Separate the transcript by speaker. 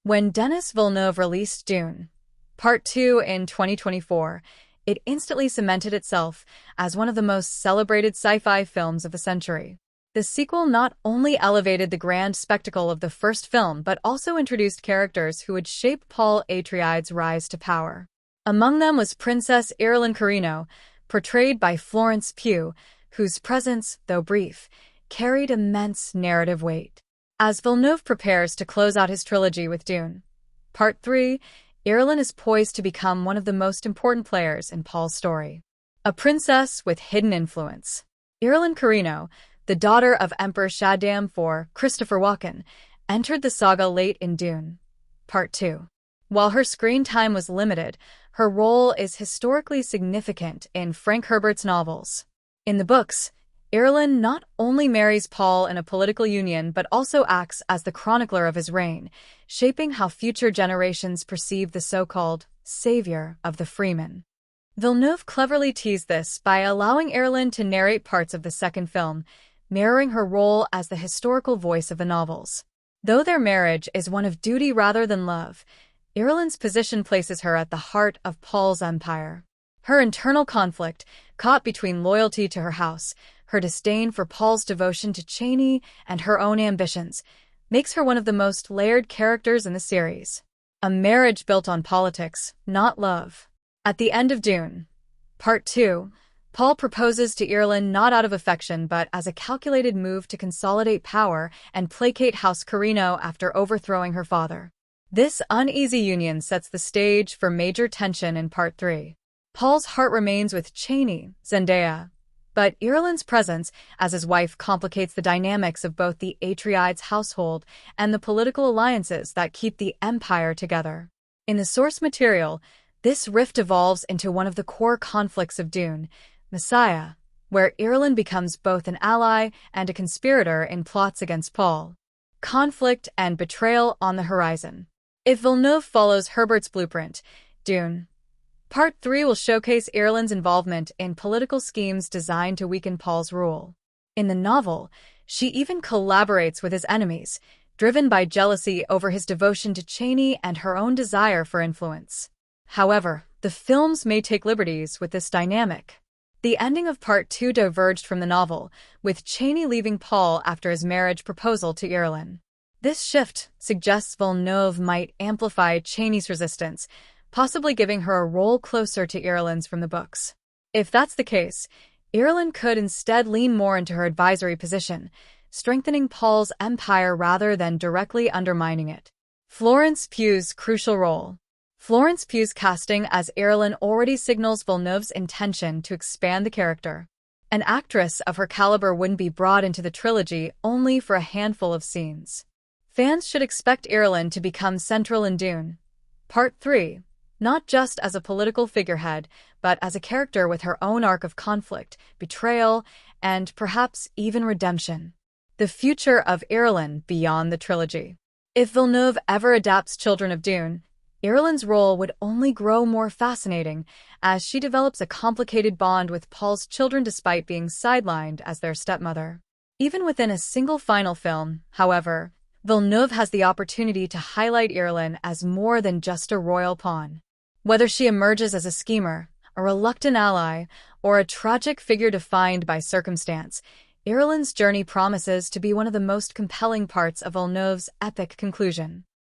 Speaker 1: When Denis Villeneuve released Dune Part 2 in 2024, it instantly cemented itself as one of the most celebrated sci-fi films of the century. The sequel not only elevated the grand spectacle of the first film but also introduced characters who would shape Paul Atreides' rise to power. Among them was Princess Irulan, portrayed by Florence Pugh, whose presence, though brief, carried immense narrative weight. As Villeneuve prepares to close out his trilogy with Dune Part 3, Irulan is poised to become one of the most important players in Paul's story. A princess with hidden influence. Irulan, the daughter of Emperor Shaddam IV, Christopher Walken, entered the saga late in Dune Part 2. While her screen time was limited, her role is historically significant in Frank Herbert's novels. In the books, Irulan not only marries Paul in a political union but also acts as the chronicler of his reign, shaping how future generations perceive the so-called savior of the Freemen. Villeneuve cleverly teased this by allowing Irulan to narrate parts of the second film, mirroring her role as the historical voice of the novels. Though their marriage is one of duty rather than love, Irulan's position places her at the heart of Paul's empire. Her internal conflict, caught between loyalty to her house, her disdain for Paul's devotion to Chani, and her own ambitions, makes her one of the most layered characters in the series. A marriage built on politics, not love. At the end of Dune Part 2, Paul proposes to Irulan not out of affection but as a calculated move to consolidate power and placate House Carino after overthrowing her father. This uneasy union sets the stage for major tension in Part 3. Paul's heart remains with Chani, Zendaya, but Irulan's presence as his wife complicates the dynamics of both the Atreides household and the political alliances that keep the Empire together. In the source material, this rift evolves into one of the core conflicts of Dune, Messiah, where Irulan becomes both an ally and a conspirator in plots against Paul. Conflict and betrayal on the horizon. If Villeneuve follows Herbert's blueprint, Dune Part 3 will showcase Irulan's involvement in political schemes designed to weaken Paul's rule. In the novel, she even collaborates with his enemies, driven by jealousy over his devotion to Chani and her own desire for influence. However, the films may take liberties with this dynamic. The ending of Part 2 diverged from the novel, with Chani leaving Paul after his marriage proposal to Irulan. This shift suggests Villeneuve might amplify Chani's resistance, possibly giving her a role closer to Irulan's from the books. If that's the case, Irulan could instead lean more into her advisory position, strengthening Paul's empire rather than directly undermining it. Florence Pugh's crucial role. Florence Pugh's casting as Irulan already signals Villeneuve's intention to expand the character. An actress of her caliber wouldn't be brought into the trilogy only for a handful of scenes. Fans should expect Irulan to become central in Dune Part 3, not just as a political figurehead, but as a character with her own arc of conflict, betrayal, and perhaps even redemption. The future of Irulan beyond the trilogy. If Villeneuve ever adapts Children of Dune, Irulan's role would only grow more fascinating as she develops a complicated bond with Paul's children despite being sidelined as their stepmother. Even within a single final film, however, Villeneuve has the opportunity to highlight Irulan as more than just a royal pawn. Whether she emerges as a schemer, a reluctant ally, or a tragic figure defined by circumstance, Irulan's journey promises to be one of the most compelling parts of Villeneuve's epic conclusion.